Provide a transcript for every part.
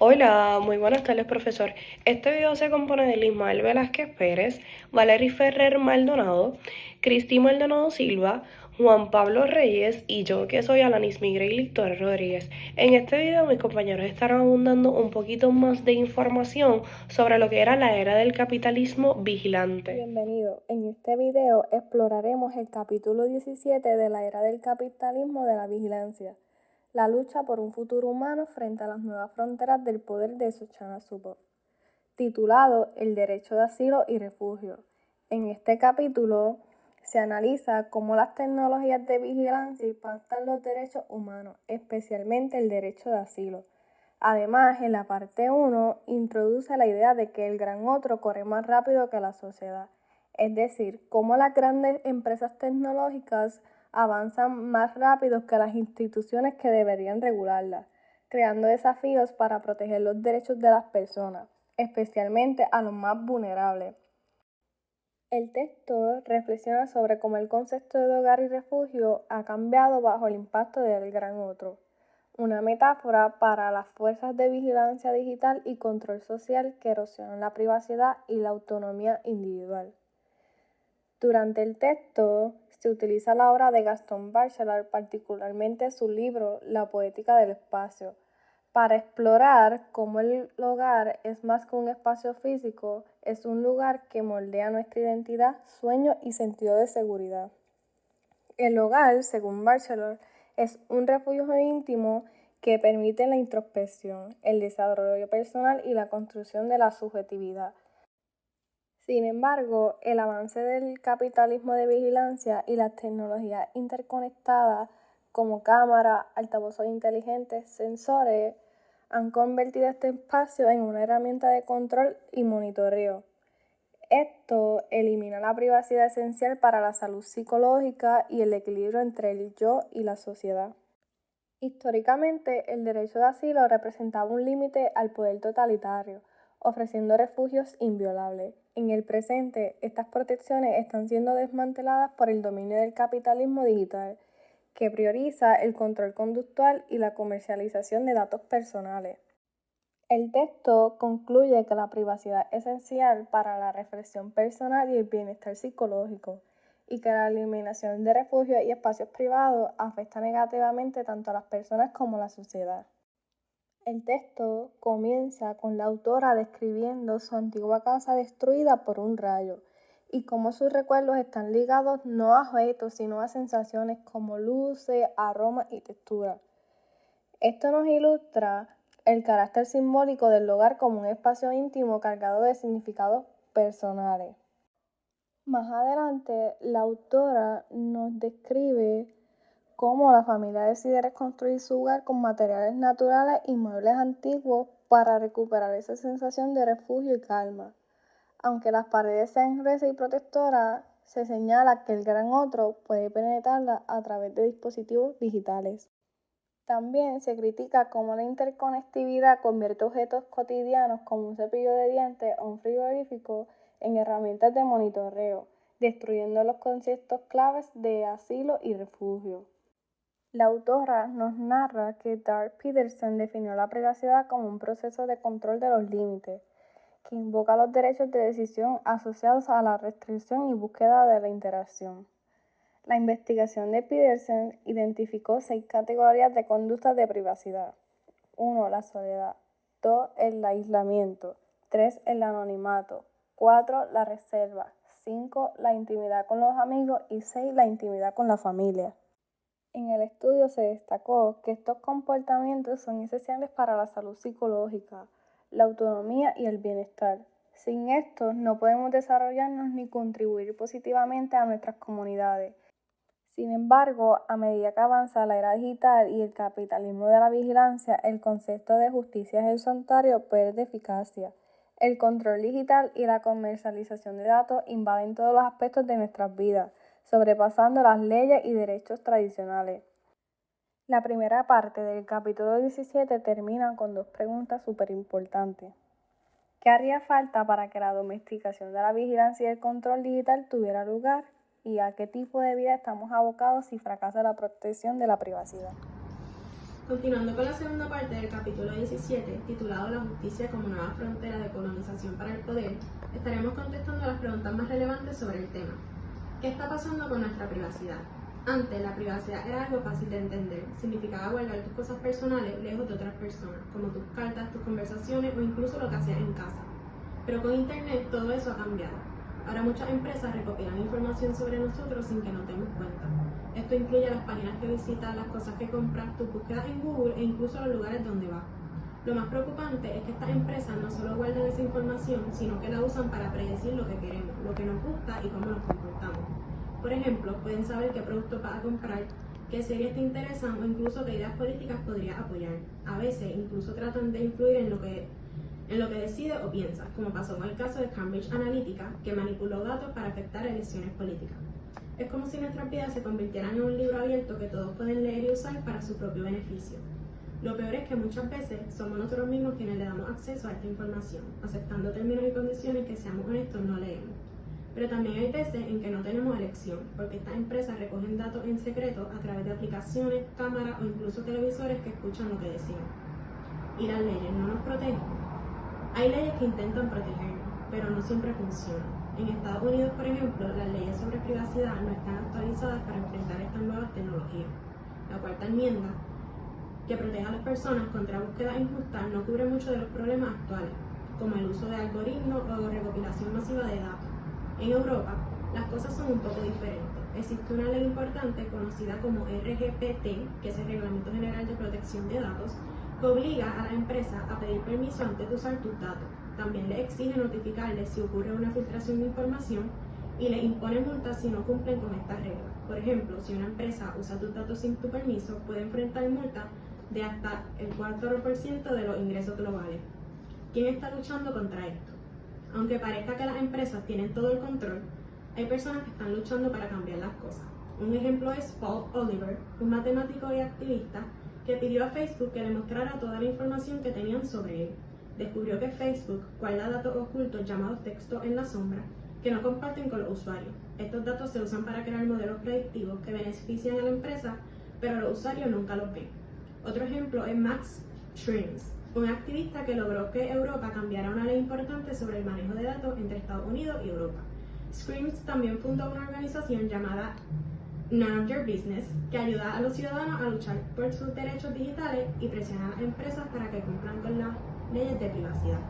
Hola, muy buenas tardes, profesor. Este video se compone de Lismael Velázquez Pérez, Valery Ferrer Maldonado, Cristi Maldonado Silva, Juan Pablo Reyes y yo, que soy Alanis Miguel Torres Rodríguez. En este video mis compañeros estarán abundando un poquito más de información sobre lo que era la era del capitalismo vigilante. Bienvenido. En este video exploraremos el capítulo 17 de la era del capitalismo de la vigilancia, la lucha por un futuro humano frente a las nuevas fronteras del poder de Shoshana Zuboff, titulado El derecho de asilo y refugio. En este capítulo se analiza cómo las tecnologías de vigilancia impactan los derechos humanos, especialmente el derecho de asilo. Además, en la parte 1 introduce la idea de que el gran otro corre más rápido que la sociedad, es decir, cómo las grandes empresas tecnológicas avanzan más rápido que las instituciones que deberían regularlas, creando desafíos para proteger los derechos de las personas, especialmente a los más vulnerables. El texto reflexiona sobre cómo el concepto de hogar y refugio ha cambiado bajo el impacto del gran otro, una metáfora para las fuerzas de vigilancia digital y control social que erosionan la privacidad y la autonomía individual. Durante el texto se utiliza la obra de Gaston Bachelard, particularmente su libro La poética del espacio, para explorar cómo el hogar es más que un espacio físico, es un lugar que moldea nuestra identidad, sueño y sentido de seguridad. El hogar, según Bachelor, es un refugio íntimo que permite la introspección, el desarrollo personal y la construcción de la subjetividad. Sin embargo, el avance del capitalismo de vigilancia y las tecnologías interconectadas como cámaras, altavoces inteligentes, sensores, han convertido este espacio en una herramienta de control y monitoreo. Esto elimina la privacidad esencial para la salud psicológica y el equilibrio entre el yo y la sociedad. Históricamente, el derecho de asilo representaba un límite al poder totalitario, ofreciendo refugios inviolables. En el presente, estas protecciones están siendo desmanteladas por el dominio del capitalismo digital, que prioriza el control conductual y la comercialización de datos personales. El texto concluye que la privacidad es esencial para la reflexión personal y el bienestar psicológico, y que la eliminación de refugios y espacios privados afecta negativamente tanto a las personas como a la sociedad. El texto comienza con la autora describiendo su antigua casa destruida por un rayo y cómo sus recuerdos están ligados no a objetos sino a sensaciones como luces, aromas y texturas. Esto nos ilustra el carácter simbólico del hogar como un espacio íntimo cargado de significados personales. Más adelante, la autora nos describe cómo la familia decide reconstruir su hogar con materiales naturales y muebles antiguos para recuperar esa sensación de refugio y calma. Aunque las paredes sean gruesas y protectoras, se señala que el gran otro puede penetrarlas a través de dispositivos digitales. También se critica cómo la interconectividad convierte objetos cotidianos como un cepillo de dientes o un frigorífico en herramientas de monitoreo, destruyendo los conceptos claves de asilo y refugio. La autora nos narra que Dark Peterson definió la privacidad como un proceso de control de los límites, que invoca los derechos de decisión asociados a la restricción y búsqueda de la interacción. La investigación de Peterson identificó 6 categorías de conductas de privacidad. 1. La soledad. 2. El aislamiento. 3. El anonimato. 4. La reserva. 5. La intimidad con los amigos. Y 6. La intimidad con la familia. En el estudio se destacó que estos comportamientos son esenciales para la salud psicológica, la autonomía y el bienestar. Sin estos no podemos desarrollarnos ni contribuir positivamente a nuestras comunidades. Sin embargo, a medida que avanza la era digital y el capitalismo de la vigilancia, el concepto de justicia horizontal pierde eficacia. El control digital y la comercialización de datos invaden todos los aspectos de nuestras vidas, sobrepasando las leyes y derechos tradicionales. La primera parte del capítulo 17 termina con 2 preguntas súper importantes. ¿Qué haría falta para que la domesticación de la vigilancia y el control digital tuviera lugar? ¿Y a qué tipo de vida estamos abocados si fracasa la protección de la privacidad? Continuando con la segunda parte del capítulo 17, titulado La justicia como nueva frontera de colonización para el poder, estaremos contestando las preguntas más relevantes sobre el tema. ¿Qué está pasando con nuestra privacidad? Antes, la privacidad era algo fácil de entender. Significaba guardar tus cosas personales lejos de otras personas, como tus cartas, tus conversaciones o incluso lo que hacías en casa. Pero con Internet todo eso ha cambiado. Ahora muchas empresas recopilan información sobre nosotros sin que nos demos cuenta. Esto incluye las páginas que visitas, las cosas que compras, tus búsquedas en Google e incluso los lugares donde vas. Lo más preocupante es que estas empresas no solo guardan esa información, sino que la usan para predecir lo que queremos, lo que nos gusta y cómo nos comportamos. Por ejemplo, pueden saber qué productos vas a comprar, qué series te interesan o incluso qué ideas políticas podrías apoyar. A veces incluso tratan de influir en lo que decides o piensas, como pasó con el caso de Cambridge Analytica, que manipuló datos para afectar elecciones políticas. Es como si nuestras vidas se convirtieran en un libro abierto que todos pueden leer y usar para su propio beneficio. Lo peor es que muchas veces somos nosotros mismos quienes le damos acceso a esta información, aceptando términos y condiciones que, seamos honestos, no leemos. Pero también hay veces en que no tenemos elección, porque estas empresas recogen datos en secreto a través de aplicaciones, cámaras o incluso televisores que escuchan lo que decimos. ¿Y las leyes no nos protegen? Hay leyes que intentan protegernos, pero no siempre funcionan. En Estados Unidos, por ejemplo, las leyes sobre privacidad no están actualizadas para enfrentar estas nuevas tecnologías. La cuarta enmienda, que protege a las personas contra búsquedas injustas, no cubre mucho de los problemas actuales, como el uso de algoritmos o recopilación masiva de datos. En Europa, las cosas son un poco diferentes. Existe una ley importante conocida como RGPD, que es el Reglamento General de Protección de Datos, que obliga a la empresa a pedir permiso antes de usar tus datos. También le exige notificarles si ocurre una filtración de información y le impone multas si no cumplen con estas reglas. Por ejemplo, si una empresa usa tus datos sin tu permiso, puede enfrentar multas de hasta el 4% de los ingresos globales. ¿Quién está luchando contra esto? Aunque parezca que las empresas tienen todo el control, hay personas que están luchando para cambiar las cosas. Un ejemplo es Paul Oliver, un matemático y activista que pidió a Facebook que le mostrara toda la información que tenían sobre él. Descubrió que Facebook guarda datos ocultos llamados texto en la sombra que no comparten con los usuarios. Estos datos se usan para crear modelos predictivos que benefician a la empresa, pero los usuarios nunca los ven. Otro ejemplo es Max Schrems, un activista que logró que Europa cambiara una ley importante sobre el manejo de datos entre Estados Unidos y Europa. Schrems también fundó una organización llamada None of Your Business, que ayuda a los ciudadanos a luchar por sus derechos digitales y presiona a las empresas para que cumplan con las leyes de privacidad.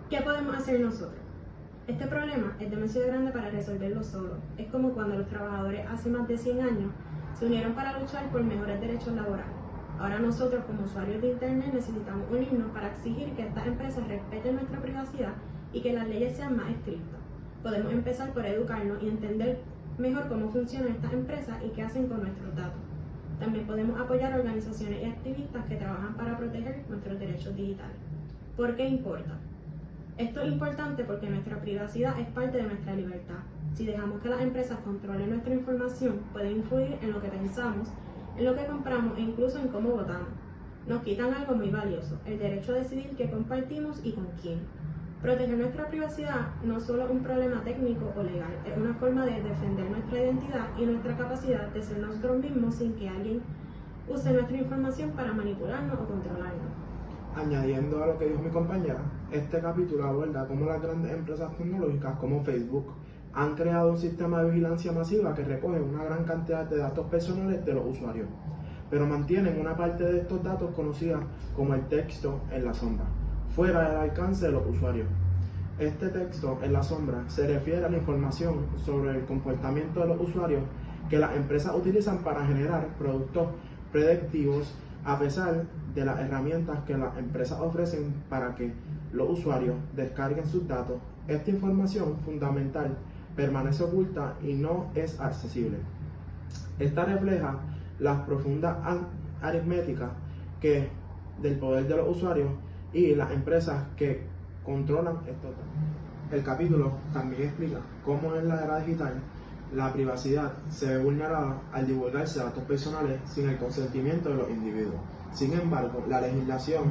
¿Qué podemos hacer nosotros? Este problema es demasiado grande para resolverlo solo. Es como cuando los trabajadores hace más de 100 años se unieron para luchar por mejores derechos laborales. Ahora nosotros, como usuarios de Internet, necesitamos unirnos para exigir que estas empresas respeten nuestra privacidad y que las leyes sean más estrictas. Podemos empezar por educarnos y entender mejor cómo funcionan estas empresas y qué hacen con nuestros datos. También podemos apoyar organizaciones y activistas que trabajan para proteger nuestros derechos digitales. ¿Por qué importa? Esto es importante porque nuestra privacidad es parte de nuestra libertad. Si dejamos que las empresas controlen nuestra información, pueden influir en lo que pensamos, en lo que compramos e incluso en cómo votamos. Nos quitan algo muy valioso, el derecho a decidir qué compartimos y con quién. Proteger nuestra privacidad no solo es un problema técnico o legal, es una forma de defender nuestra identidad y nuestra capacidad de ser nosotros mismos sin que alguien use nuestra información para manipularnos o controlarnos. Añadiendo a lo que dijo mi compañera, este capítulo aborda cómo las grandes empresas tecnológicas como Facebook han creado un sistema de vigilancia masiva que recoge una gran cantidad de datos personales de los usuarios, pero mantienen una parte de estos datos conocida como el texto en la sombra, fuera del alcance de los usuarios. Este texto en la sombra se refiere a la información sobre el comportamiento de los usuarios que las empresas utilizan para generar productos predictivos a pesar de las herramientas que las empresas ofrecen para que los usuarios descarguen sus datos. Esta información fundamental permanece oculta y no es accesible. Esta refleja las profundas aritméticas del poder de los usuarios y las empresas que controlan estos datos. El capítulo también explica cómo en la era digital la privacidad se ve vulnerada al divulgarse datos personales sin el consentimiento de los individuos. Sin embargo, la legislación,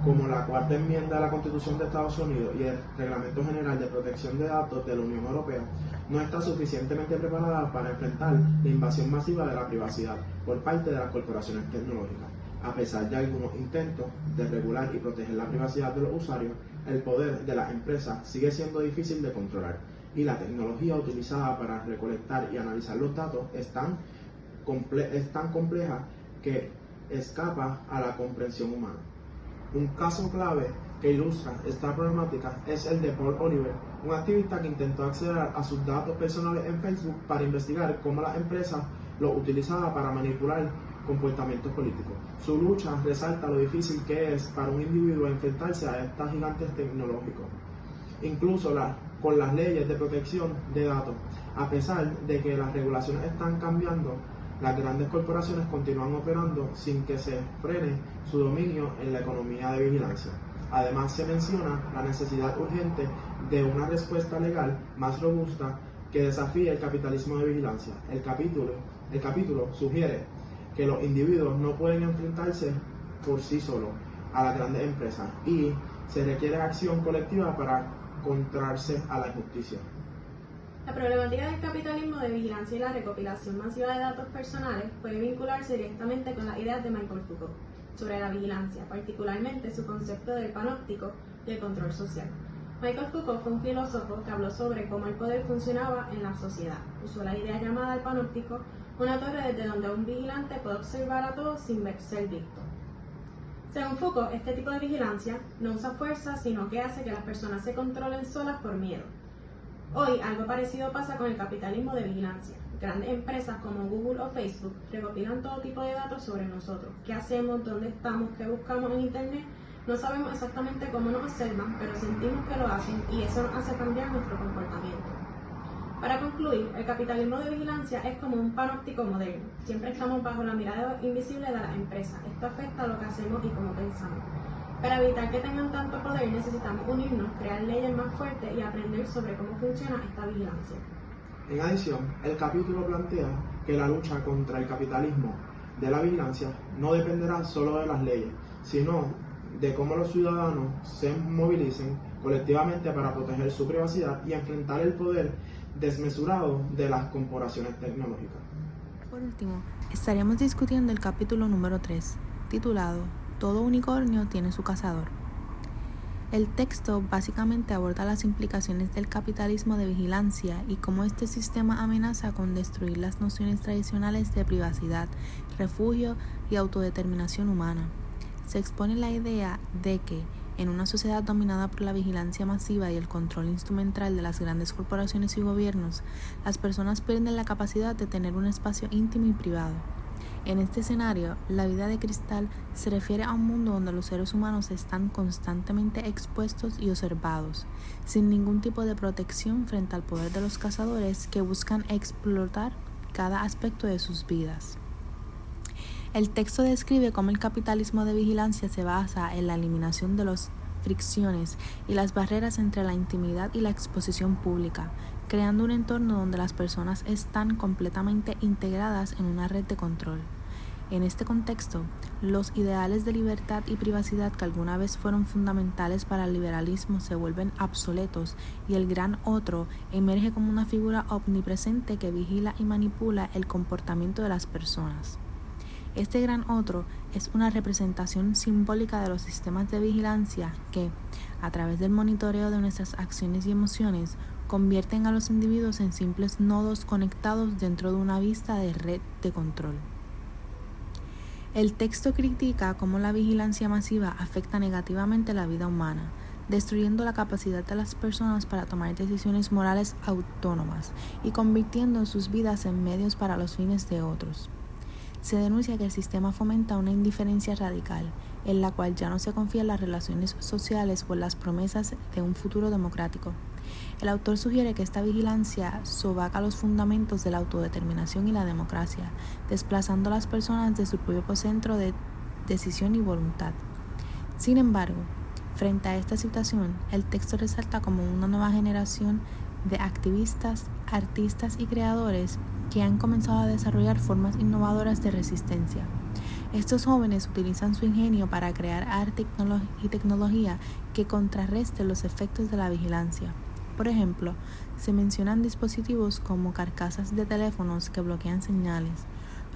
como la cuarta enmienda de la Constitución de Estados Unidos y el Reglamento General de Protección de Datos de la Unión Europea, no está suficientemente preparada para enfrentar la invasión masiva de la privacidad por parte de las corporaciones tecnológicas. A pesar de algunos intentos de regular y proteger la privacidad de los usuarios, el poder de las empresas sigue siendo difícil de controlar y la tecnología utilizada para recolectar y analizar los datos es tan compleja que escapa a la comprensión humana. Un caso clave que ilustra esta problemática es el de Paul Oliver, un activista que intentó acceder a sus datos personales en Facebook para investigar cómo las empresas los utilizaban para manipular comportamientos políticos. Su lucha resalta lo difícil que es para un individuo enfrentarse a estos gigantes tecnológicos, incluso con las leyes de protección de datos. A pesar de que las regulaciones están cambiando, las grandes corporaciones continúan operando sin que se frene su dominio en la economía de vigilancia. Además, se menciona la necesidad urgente de una respuesta legal más robusta que desafíe el capitalismo de vigilancia. El capítulo sugiere que los individuos no pueden enfrentarse por sí solos a las grandes empresas y se requiere acción colectiva para contrarse a la injusticia. La problemática del capitalismo de vigilancia y la recopilación masiva de datos personales puede vincularse directamente con las ideas de Michael Foucault sobre la vigilancia, particularmente su concepto del panóptico y el control social. Michael Foucault fue un filósofo que habló sobre cómo el poder funcionaba en la sociedad. Usó la idea llamada el panóptico, una torre desde donde un vigilante puede observar a todos sin ser visto. Según Foucault, este tipo de vigilancia no usa fuerza, sino que hace que las personas se controlen solas por miedo. Hoy, algo parecido pasa con el capitalismo de vigilancia. Grandes empresas como Google o Facebook recopilan todo tipo de datos sobre nosotros. ¿Qué hacemos? ¿Dónde estamos? ¿Qué buscamos en Internet? No sabemos exactamente cómo nos observan, pero sentimos que lo hacen y eso nos hace cambiar nuestro comportamiento. Para concluir, el capitalismo de vigilancia es como un panóptico moderno. Siempre estamos bajo la mirada invisible de las empresas. Esto afecta lo que hacemos y cómo pensamos. Para evitar que tengan tanto poder necesitamos unirnos, crear leyes más fuertes y aprender sobre cómo funciona esta vigilancia. En adición, el capítulo plantea que la lucha contra el capitalismo de la vigilancia no dependerá solo de las leyes, sino de cómo los ciudadanos se movilicen colectivamente para proteger su privacidad y enfrentar el poder desmesurado de las corporaciones tecnológicas. Por último, estaremos discutiendo el capítulo número 3, titulado Todo unicornio tiene su cazador. El texto básicamente aborda las implicaciones del capitalismo de vigilancia y cómo este sistema amenaza con destruir las nociones tradicionales de privacidad, refugio y autodeterminación humana. Se expone la idea de que, en una sociedad dominada por la vigilancia masiva y el control instrumental de las grandes corporaciones y gobiernos, las personas pierden la capacidad de tener un espacio íntimo y privado. En este escenario, la vida de cristal se refiere a un mundo donde los seres humanos están constantemente expuestos y observados, sin ningún tipo de protección frente al poder de los cazadores que buscan explotar cada aspecto de sus vidas. El texto describe cómo el capitalismo de vigilancia se basa en la eliminación de las fricciones y las barreras entre la intimidad y la exposición pública, creando un entorno donde las personas están completamente integradas en una red de control. En este contexto, los ideales de libertad y privacidad que alguna vez fueron fundamentales para el liberalismo se vuelven obsoletos y el gran otro emerge como una figura omnipresente que vigila y manipula el comportamiento de las personas. Este gran otro es una representación simbólica de los sistemas de vigilancia que, a través del monitoreo de nuestras acciones y emociones, convierten a los individuos en simples nodos conectados dentro de una vista de red de control. El texto critica cómo la vigilancia masiva afecta negativamente la vida humana, destruyendo la capacidad de las personas para tomar decisiones morales autónomas y convirtiendo sus vidas en medios para los fines de otros. Se denuncia que el sistema fomenta una indiferencia radical, en la cual ya no se confía en las relaciones sociales o en las promesas de un futuro democrático. El autor sugiere que esta vigilancia sobaca los fundamentos de la autodeterminación y la democracia, desplazando a las personas de su propio centro de decisión y voluntad. Sin embargo, frente a esta situación, el texto resalta como una nueva generación de activistas, artistas y creadores que han comenzado a desarrollar formas innovadoras de resistencia. Estos jóvenes utilizan su ingenio para crear arte y tecnología que contrarresten los efectos de la vigilancia. Por ejemplo, se mencionan dispositivos como carcasas de teléfonos que bloquean señales,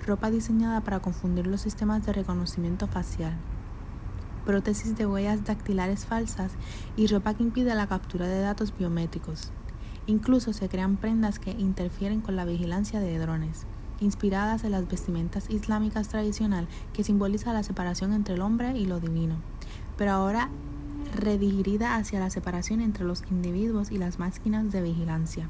ropa diseñada para confundir los sistemas de reconocimiento facial, prótesis de huellas dactilares falsas y ropa que impide la captura de datos biométricos. Incluso se crean prendas que interfieren con la vigilancia de drones, inspiradas en las vestimentas islámicas tradicional que simboliza la separación entre el hombre y lo divino, pero ahora redirigida hacia la separación entre los individuos y las máquinas de vigilancia.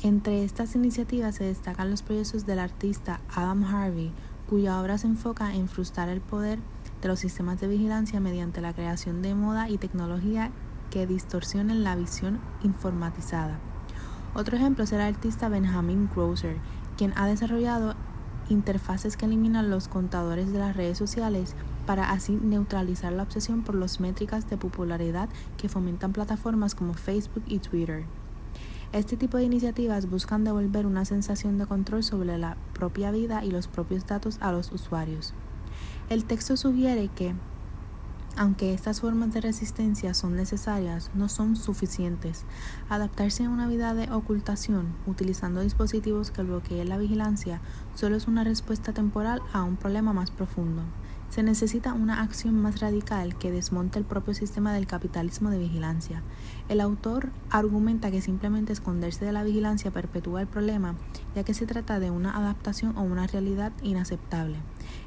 Entre estas iniciativas se destacan los proyectos del artista Adam Harvey, cuya obra se enfoca en frustrar el poder de los sistemas de vigilancia mediante la creación de moda y tecnología que distorsionen la visión informatizada. Otro ejemplo será el artista Benjamin Grosser, quien ha desarrollado interfaces que eliminan los contadores de las redes sociales para así neutralizar la obsesión por las métricas de popularidad que fomentan plataformas como Facebook y Twitter. Este tipo de iniciativas buscan devolver una sensación de control sobre la propia vida y los propios datos a los usuarios. El texto sugiere que, aunque estas formas de resistencia son necesarias, no son suficientes. Adaptarse a una vida de ocultación, utilizando dispositivos que bloqueen la vigilancia, solo es una respuesta temporal a un problema más profundo. Se necesita una acción más radical que desmonte el propio sistema del capitalismo de vigilancia. El autor argumenta que simplemente esconderse de la vigilancia perpetúa el problema, ya que se trata de una adaptación o una realidad inaceptable,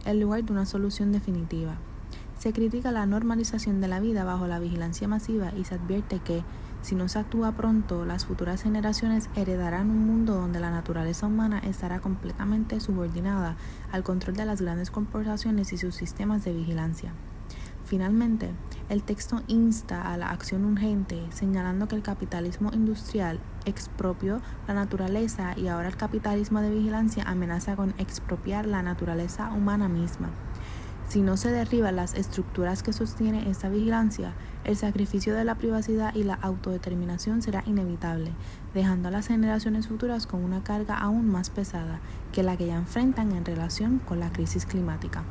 en lugar de una solución definitiva. Se critica la normalización de la vida bajo la vigilancia masiva y se advierte que, si no se actúa pronto, las futuras generaciones heredarán un mundo donde la naturaleza humana estará completamente subordinada al control de las grandes corporaciones y sus sistemas de vigilancia. Finalmente, el texto insta a la acción urgente, señalando que el capitalismo industrial expropió la naturaleza y ahora el capitalismo de vigilancia amenaza con expropiar la naturaleza humana misma. Si no se derriban las estructuras que sostienen esta vigilancia, el sacrificio de la privacidad y la autodeterminación será inevitable, dejando a las generaciones futuras con una carga aún más pesada que la que ya enfrentan en relación con la crisis climática.